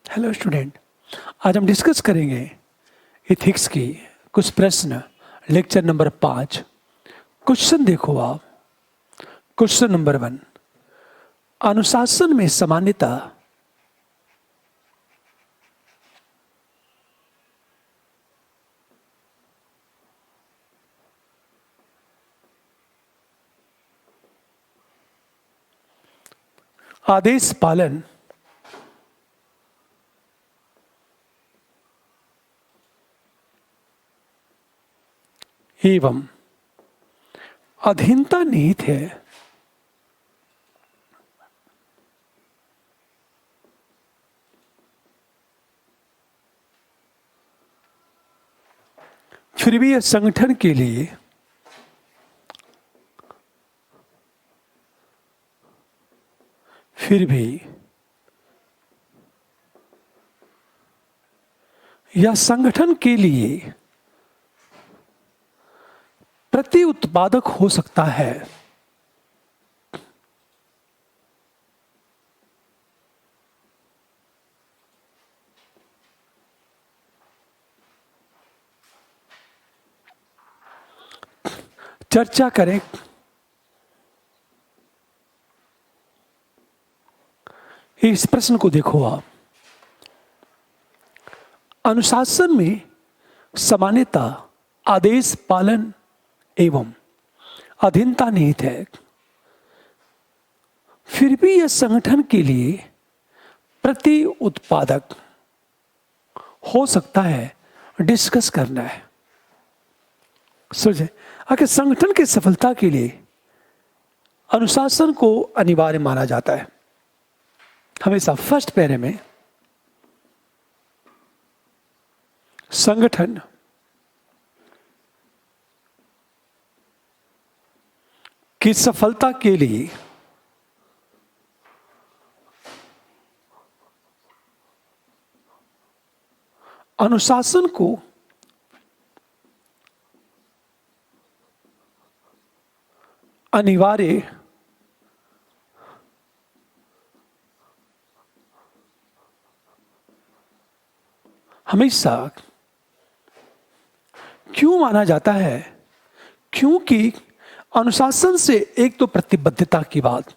Hello student, आज हम discuss करेंगे इथिक्स की कुछ प्रश्न। Lecture number 5। क्वेश्चन देखो आप। क्वेश्चन नंबर 1, अनुशासन में सामान्यता आदेश पालन एवं अधीनता निहित है। फिर भी यह संगठन के लिए प्रति उत्पादक हो सकता है। चर्चा करें इस प्रश्न को। देखो आप, अनुशासन में सामान्यता आदेश पालन एवं अधीनता निहित है। फिर भी यह संगठन के लिए प्रति उत्पादक हो सकता है। डिस्कस करना है। सोचे, आखिर संगठन की सफलता के लिए अनुशासन को अनिवार्य माना जाता है। हमेशा फर्स्ट पैरे में संगठन की सफलता के लिए अनुशासन को अनिवार्य हमेशा क्यों माना जाता है? क्योंकि अनुशासन से एक तो प्रतिबद्धता की बात,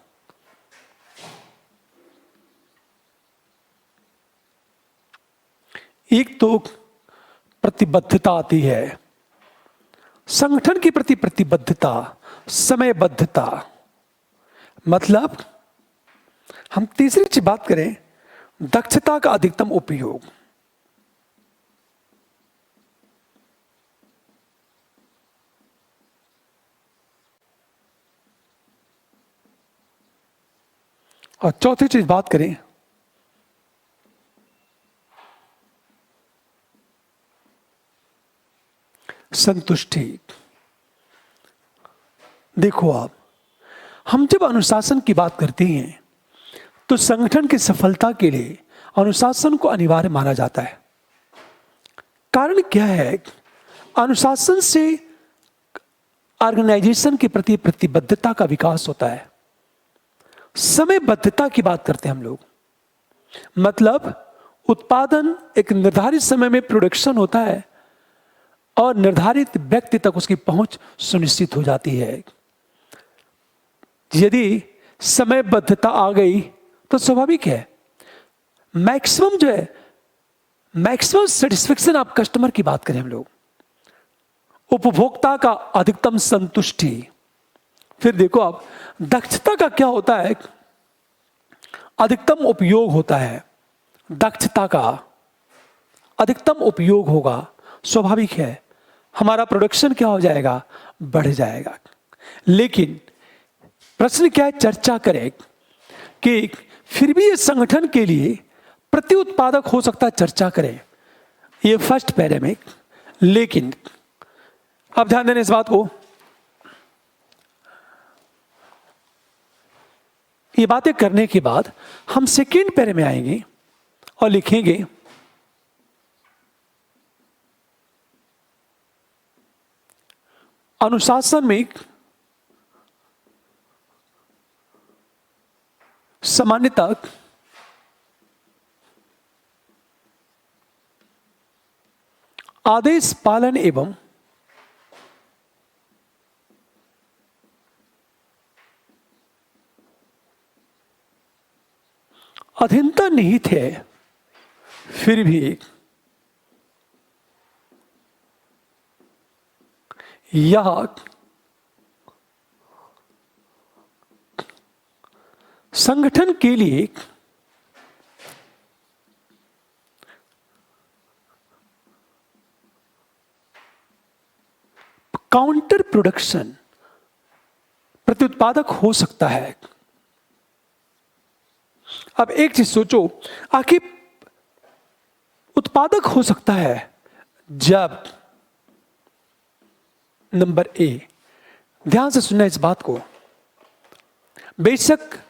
एक तो प्रतिबद्धता आती है। संगठन के प्रति प्रतिबद्धता, समयबद्धता, मतलब हम तीसरी चीज बात करें, दक्षता का अधिकतम उपयोग। और चौथी चीज बात करें संतुष्टि। देखो आप, हम जब अनुशासन की बात करते हैं तो संगठन की सफलता के लिए अनुशासन को अनिवार्य माना जाता है। कारण क्या है? अनुशासन से ऑर्गेनाइजेशन के प्रति प्रतिबद्धता का विकास होता है। समयबद्धता की बात करते हैं हम लोग, मतलब उत्पादन एक निर्धारित समय में प्रोडक्शन होता है और निर्धारित व्यक्ति तक उसकी पहुंच सुनिश्चित हो जाती है। यदि समयबद्धता आ गई तो स्वाभाविक है मैक्सिमम जो है, मैक्सिमम सेटिस्फेक्शन ऑफ कस्टमर की बात करें हम लोग, उपभोक्ता का अधिकतम संतुष्टि। फिर देखो आप, दक्षता का क्या होता है? अधिकतम उपयोग होता है। दक्षता का अधिकतम उपयोग होगा, स्वाभाविक है हमारा प्रोडक्शन क्या हो जाएगा? बढ़ जाएगा। लेकिन प्रश्न क्या है? चर्चा करें कि फिर भी ये संगठन के लिए प्रति उत्पादक हो सकता है। चर्चा करें ये फर्स्ट पैरे में। लेकिन अब ध्यान देने इस बात को, ये बातें करने के बाद हम सेकेंड पैरे में आएंगे और लिखेंगे अनुशासन में सामान्यतः आदेश पालन एवं अधीनता निहित है, फिर भी यह संगठन के लिए काउंटर प्रोडक्शन प्रत्युत्पादक हो सकता है। अब एक चीज सोचो, आखिर उत्पादक हो सकता है जब, नंबर ए, ध्यान से सुनना इस बात को, बेशक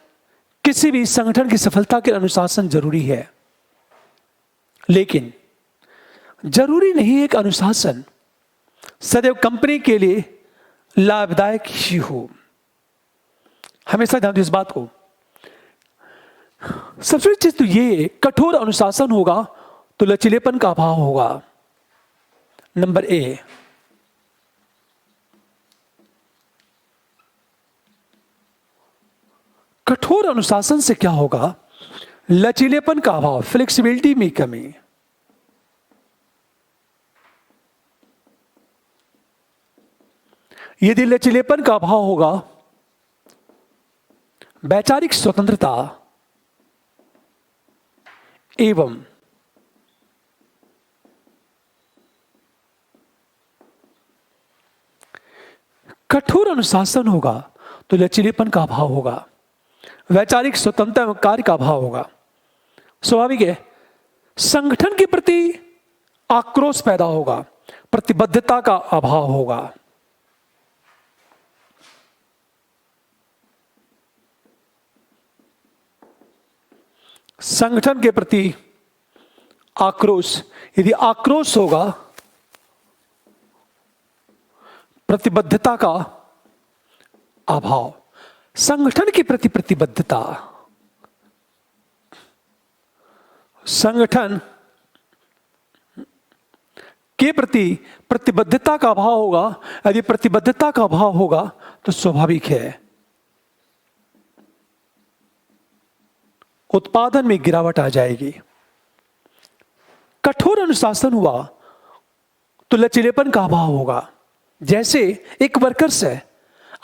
किसी भी संगठन की सफलता के अनुशासन जरूरी है, लेकिन जरूरी नहीं है कि अनुशासन सदैव कंपनी के लिए लाभदायक ही हो। हमेशा ध्यान दो इस बात को। सबसे बड़ी चीज तो ये, कठोर अनुशासन होगा तो लचीलेपन का अभाव होगा। नंबर ए, कठोर अनुशासन से क्या होगा? लचीलेपन का अभाव, फ्लेक्सिबिलिटी में कमी। यदि लचीलेपन का अभाव होगा, वैचारिक स्वतंत्रता एवं कठोर अनुशासन होगा तो लचीलेपन का अभाव होगा, वैचारिक स्वतंत्रता एवं कार्य का अभाव होगा। स्वाभाविक है, संगठन के प्रति आक्रोश पैदा होगा, प्रतिबद्धता का अभाव होगा। संगठन के प्रति आक्रोश, यदि आक्रोश होगा, प्रतिबद्धता का अभाव। संगठन के प्रति प्रतिबद्धता, संगठन के प्रति प्रतिबद्धता का अभाव होगा। यदि प्रतिबद्धता का अभाव होगा तो स्वाभाविक है उत्पादन में गिरावट आ जाएगी। कठोर अनुशासन हुआ तो लचीलेपन का अभाव होगा। जैसे एक वर्कर्स है,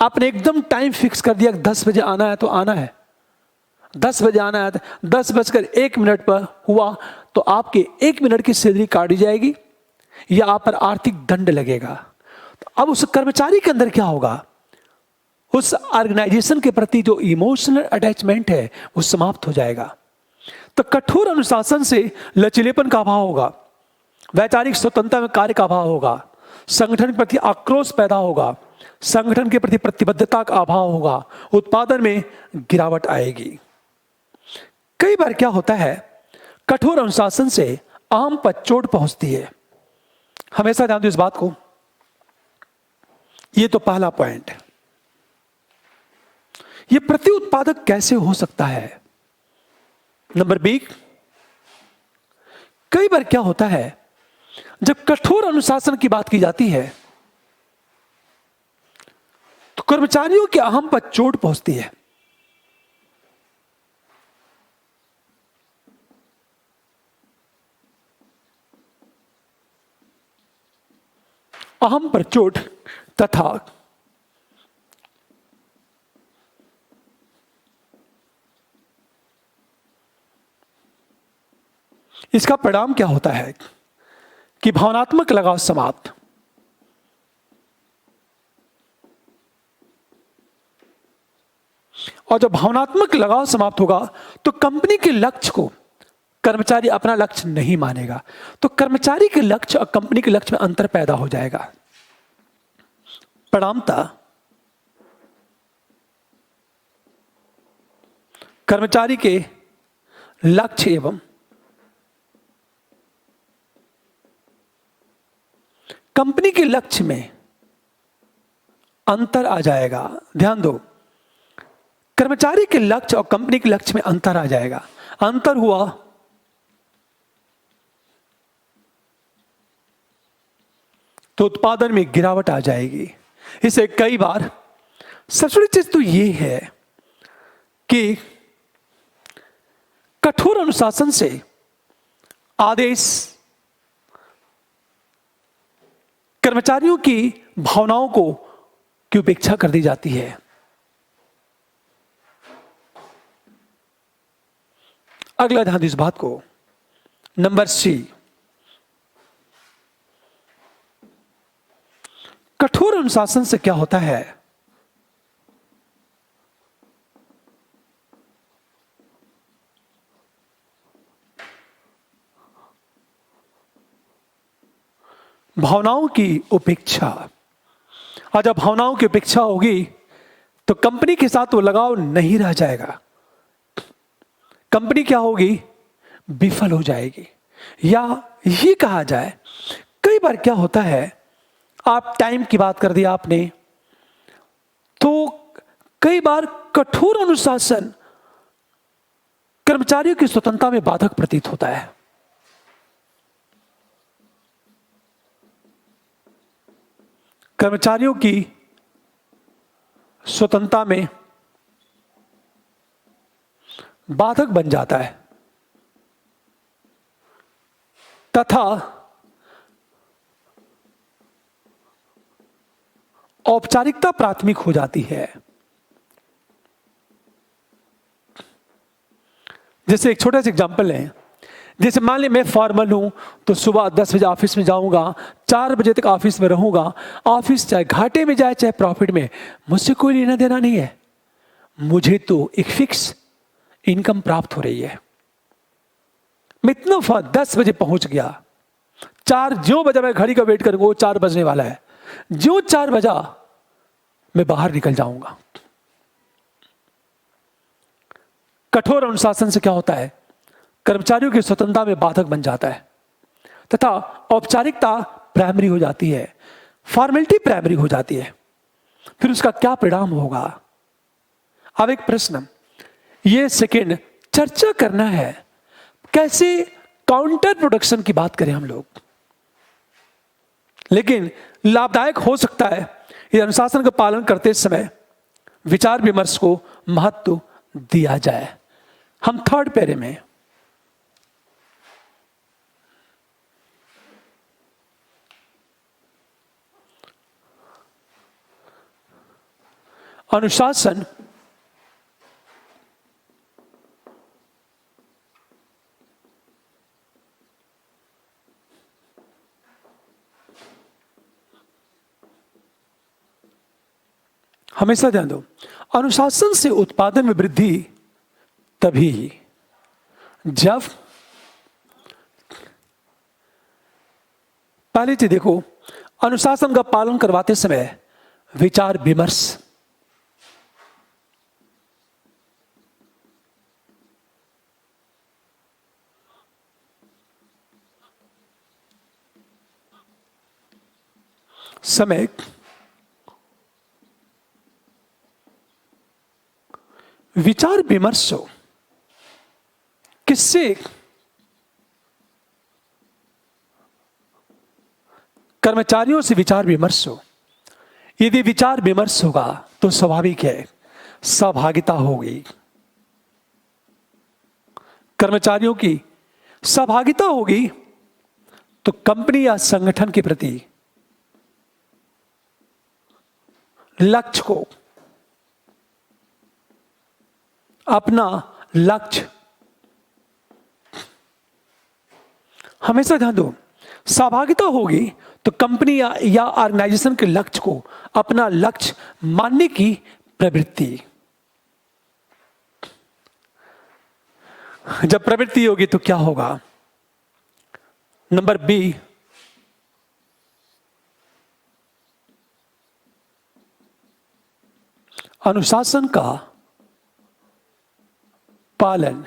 आपने एकदम टाइम फिक्स कर दिया, 10 बजे आना है तो आना है, 10 बजे आना है, 10:01 पर हुआ तो आपके 1 मिनट की सैलरी काटी जाएगी या आप पर आर्थिक दंड लगेगा। तो अब उस कर्मचारी के अंदर क्या होगा? उस ऑर्गेनाइजेशन के प्रति जो इमोशनल अटैचमेंट है वो समाप्त हो जाएगा। तो कठोर अनुशासन से लचीलेपन का अभाव होगा, वैचारिक स्वतंत्रता में कार्य का अभाव होगा, संगठन के प्रति आक्रोश पैदा होगा, संगठन के प्रति प्रतिबद्धता का अभाव होगा, उत्पादन में गिरावट आएगी। कई बार क्या होता है, कठोर अनुशासन से आम पर चोट पहुंचती है। हमेशा ध्यान दो इस बात को। यह तो पहला पॉइंट। यह प्रति उत्पादक कैसे हो सकता है? नंबर बी, कई बार क्या होता है, जब कठोर अनुशासन की बात की जाती है तो कर्मचारियों के अहम पर चोट पहुंचती है। अहम पर चोट तथा इसका परिणाम क्या होता है कि भावनात्मक लगाव समाप्त। और जब भावनात्मक लगाव समाप्त होगा तो कंपनी के लक्ष्य को कर्मचारी अपना लक्ष्य नहीं मानेगा, तो कर्मचारी के लक्ष्य और कंपनी के लक्ष्य में अंतर पैदा हो जाएगा। परिणामतः कर्मचारी के लक्ष्य एवं कंपनी के लक्ष्य में अंतर आ जाएगा। ध्यान दो, कर्मचारी के लक्ष्य और कंपनी के लक्ष्य में अंतर आ जाएगा। अंतर हुआ तो उत्पादन में गिरावट आ जाएगी। इसे कई बार सबसे बड़ी चीज तो ये है कि कठोर अनुशासन से आदेश कर्मचारियों की भावनाओं को की उपेक्षा कर दी जाती है। अगला ध्यान इस बात को, नंबर सी, कठोर अनुशासन से क्या होता है? भावनाओं की उपेक्षा। और जब भावनाओं की उपेक्षा होगी तो कंपनी के साथ वो लगाव नहीं रह जाएगा। कंपनी क्या होगी? विफल हो जाएगी। या ये कहा जाए, कई बार क्या होता है, आप टाइम की बात कर दी आपने, तो कई बार कठोर अनुशासन कर्मचारियों की स्वतंत्रता में बाधक प्रतीत होता है। कर्मचारियों की स्वतंत्रता में बाधक बन जाता है तथा औपचारिकता प्राथमिक हो जाती है। जैसे एक छोटा सा एग्जांपल है, जैसे मान लीजिए मैं फॉर्मल हूं तो सुबह 10 बजे ऑफिस में जाऊंगा, 4 बजे तक ऑफिस में रहूंगा। ऑफिस चाहे घाटे में जाए चाहे प्रॉफिट में, मुझसे कोई लेना देना नहीं है। मुझे तो एक फिक्स इनकम प्राप्त हो रही है। मैं इतना 10 बजे पहुंच गया, 4 ज्यों बजा, मैं घड़ी का वेट करूंगा, वो 4 बजने वाला है, ज्यों 4 बजा मैं बाहर निकल जाऊंगा। कठोर अनुशासन से क्या होता है? कर्मचारियों की स्वतंत्रता में बाधक बन जाता है तथा औपचारिकता प्राइमरी हो जाती है, फॉर्मेलिटी प्राइमरी हो जाती है। फिर उसका क्या परिणाम होगा? अब एक प्रश्न, ये सेकेंड चर्चा करना है, कैसे काउंटर प्रोडक्शन की बात करें हम लोग, लेकिन लाभदायक हो सकता है ये अनुशासन का पालन करते समय विचार विमर्श को महत्व दिया जाए। हम 3rd पैरे में अनुशासन हमेशा ध्यान दो, अनुशासन से उत्पादन में वृद्धि तभी जब, पहली चीज देखो, अनुशासन का पालन करवाते समय विचार विमर्श, समय विचार विमर्श हो, किससे? कर्मचारियों से विचार विमर्श हो। यदि विचार विमर्श होगा तो स्वाभाविक है सहभागिता होगी। कर्मचारियों की सहभागिता होगी तो कंपनी या संगठन के प्रति लक्ष्य को, अपना लक्ष्य, हमेशा ध्यान दो, सहभागिता होगी तो कंपनी या ऑर्गेनाइजेशन के लक्ष्य को अपना लक्ष्य मानने की प्रवृत्ति, जब प्रवृत्ति होगी तो क्या होगा? नंबर बी, अनुशासन का पालन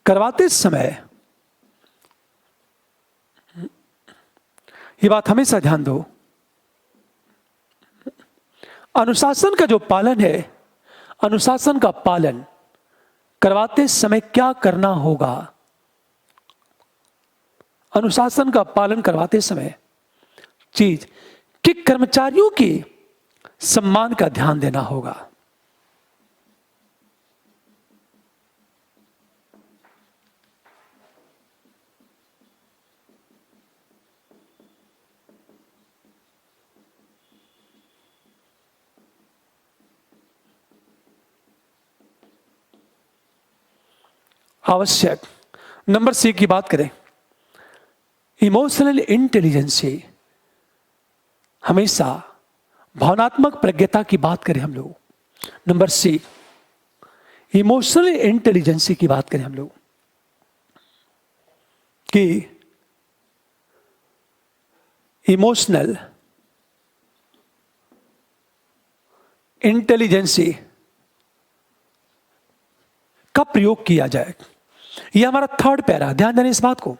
करवाते समय, ये बात हमेशा ध्यान दो, अनुशासन का जो पालन है, अनुशासन का पालन करवाते समय क्या करना होगा? अनुशासन का पालन करवाते समय चीज कि कर्मचारियों के सम्मान का ध्यान देना होगा। आवश्यक। नंबर सी की बात करें, इमोशनल इंटेलिजेंसी, हमेशा भावनात्मक प्रज्ञता की बात करें हम लोग। नंबर सी, इमोशनल इंटेलिजेंसी की बात करें हम लोग कि इमोशनल इंटेलिजेंसी का प्रयोग किया जाए। यह हमारा थर्ड पैरा, ध्यान देने इस बात को।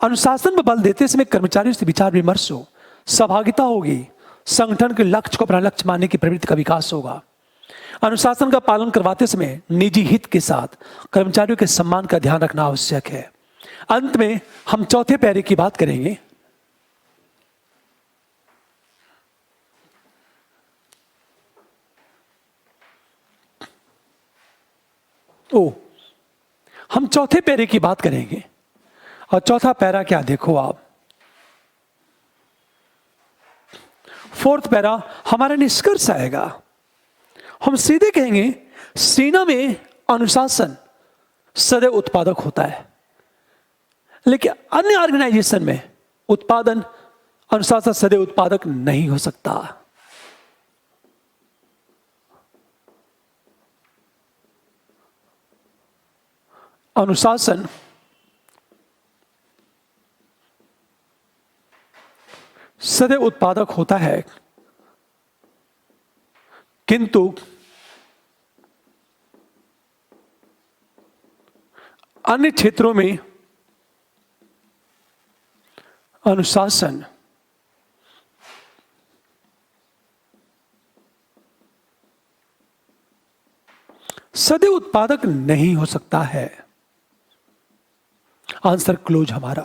अनुशासन पर बल देते समय कर्मचारियों से विचार विमर्श हो, सहभागिता होगी, संगठन के लक्ष्य को अपना लक्ष्य मानने की प्रवृत्ति का विकास होगा। अनुशासन का पालन करवाते समय निजी हित के साथ कर्मचारियों के सम्मान का ध्यान रखना आवश्यक है। अंत में हम चौथे पैरे की बात करेंगे। हम चौथे पैरे की बात करेंगे। और चौथा पैरा क्या, देखो आप, फोर्थ पैरा हमारा निष्कर्ष आएगा। हम सीधे कहेंगे सेना में अनुशासन सदैव उत्पादक होता है, लेकिन अन्य ऑर्गेनाइजेशन में उत्पादन अनुशासन सदैव उत्पादक नहीं हो सकता। अनुशासन सदैव उत्पादक होता है, किंतु अन्य क्षेत्रों में अनुशासन सदैव उत्पादक नहीं हो सकता है। आंसर क्लोज हमारा।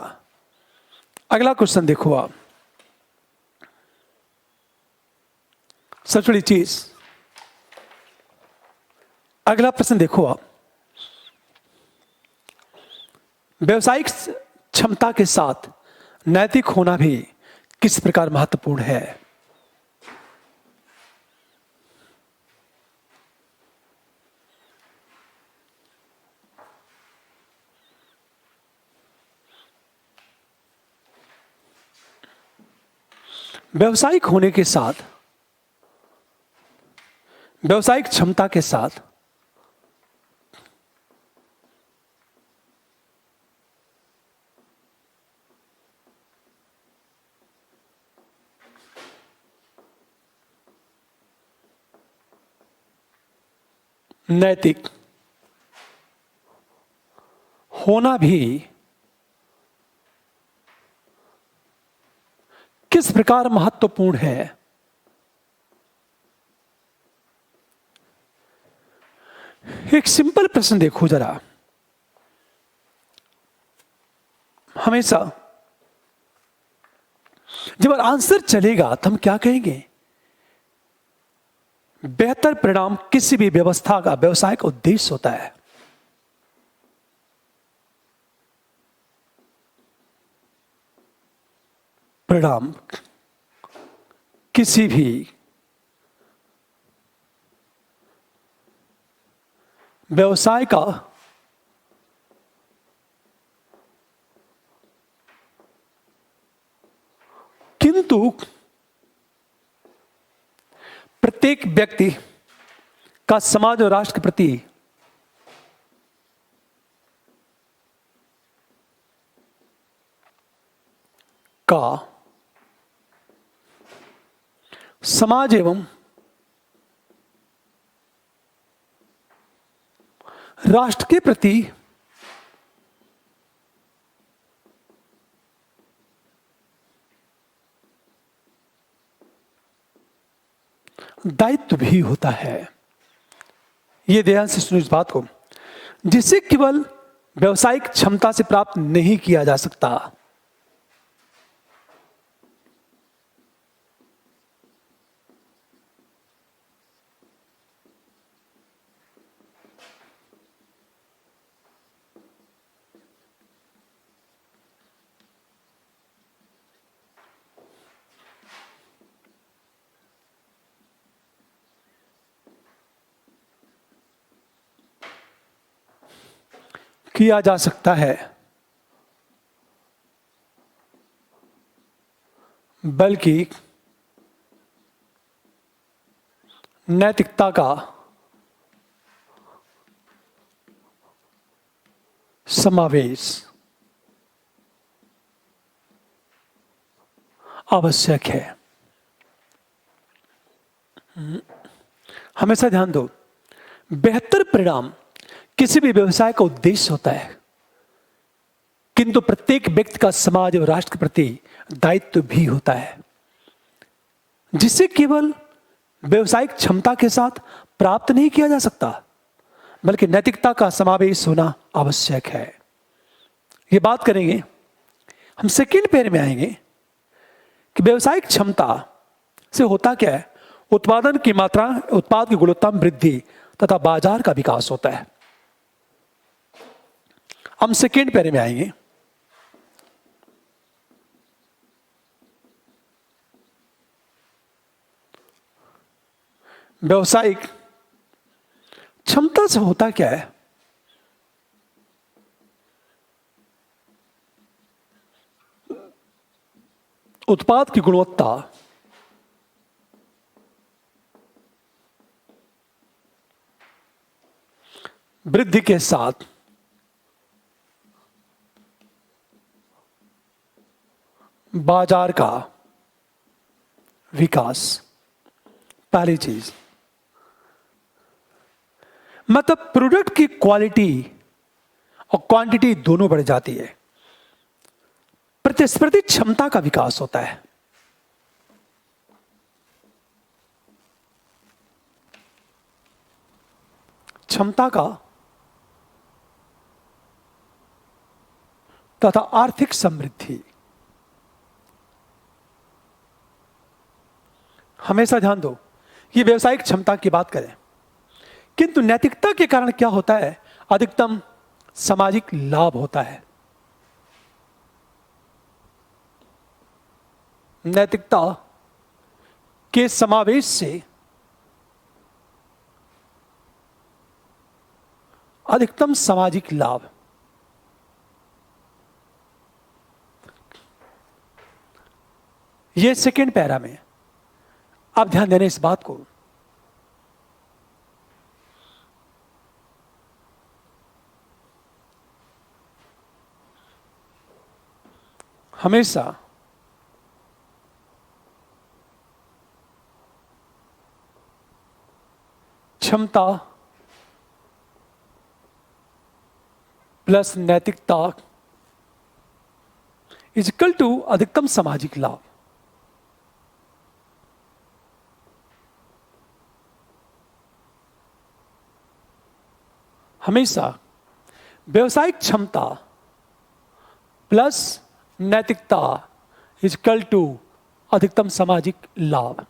अगला क्वेश्चन देखो आप, सबसे बड़ी चीज, अगला प्रश्न देखो आप, व्यवसायिक क्षमता के साथ नैतिक होना भी किस प्रकार महत्वपूर्ण है? व्यवसायिक होने के साथ, व्यवसायिक क्षमता के साथ नैतिक होना भी किस प्रकार महत्वपूर्ण है? एक सिंपल प्रश्न देखो जरा। हमेशा जब आंसर चलेगा तो हम क्या कहेंगे? बेहतर परिणाम किसी भी व्यवस्था का, व्यवसाय का उद्देश्य होता है। परिणाम किसी भी व्यवसाय का किंतु प्रत्येक व्यक्ति का समाज और राष्ट्र के प्रति का समाज एवं राष्ट्र के प्रति दायित्व भी होता है। यह ध्यान से सुनो इस बात को, जिसे केवल व्यवसायिक क्षमता से प्राप्त नहीं किया जा सकता। किया जा सकता है, बल्कि नैतिकता का समावेश आवश्यक है। हमेशा ध्यान दो, बेहतर परिणाम किसी भी व्यवसाय का उद्देश्य होता है, किंतु प्रत्येक व्यक्ति का समाज और राष्ट्र के प्रति दायित्व भी होता है, जिसे केवल व्यवसायिक क्षमता के साथ प्राप्त नहीं किया जा सकता, बल्कि नैतिकता का समावेश होना आवश्यक है। ये बात करेंगे, हम सेकेंड पेयर में आएंगे कि व्यवसायिक क्षमता से होता क्या है। उत्पादन की मात्रा, उत्पाद की गुणवत्ता में वृद्धि तथा बाजार का विकास होता है। हम सेकेंड पेयर में आएंगे। व्यवसायिक क्षमता से होता क्या है। उत्पाद की गुणवत्ता वृद्धि के साथ बाजार का विकास। पहली चीज, मतलब प्रोडक्ट की क्वालिटी और क्वांटिटी दोनों बढ़ जाती है, प्रतिस्पर्धी क्षमता का विकास होता है। क्षमता का तथा आर्थिक समृद्धि। हमेशा ध्यान दो, ये व्यवसायिक क्षमता की बात करें, किंतु नैतिकता के कारण क्या होता है, अधिकतम सामाजिक लाभ होता है। नैतिकता के समावेश से अधिकतम सामाजिक लाभ। यह सेकेंड पैरा में। आप ध्यान देना इस बात को। हमेशा क्षमता प्लस नैतिकता इज इक्वल टू अधिकतम सामाजिक लाभ। हमेशा व्यवसायिक क्षमता प्लस नैतिकता इज इक्वल टू अधिकतम सामाजिक लाभ।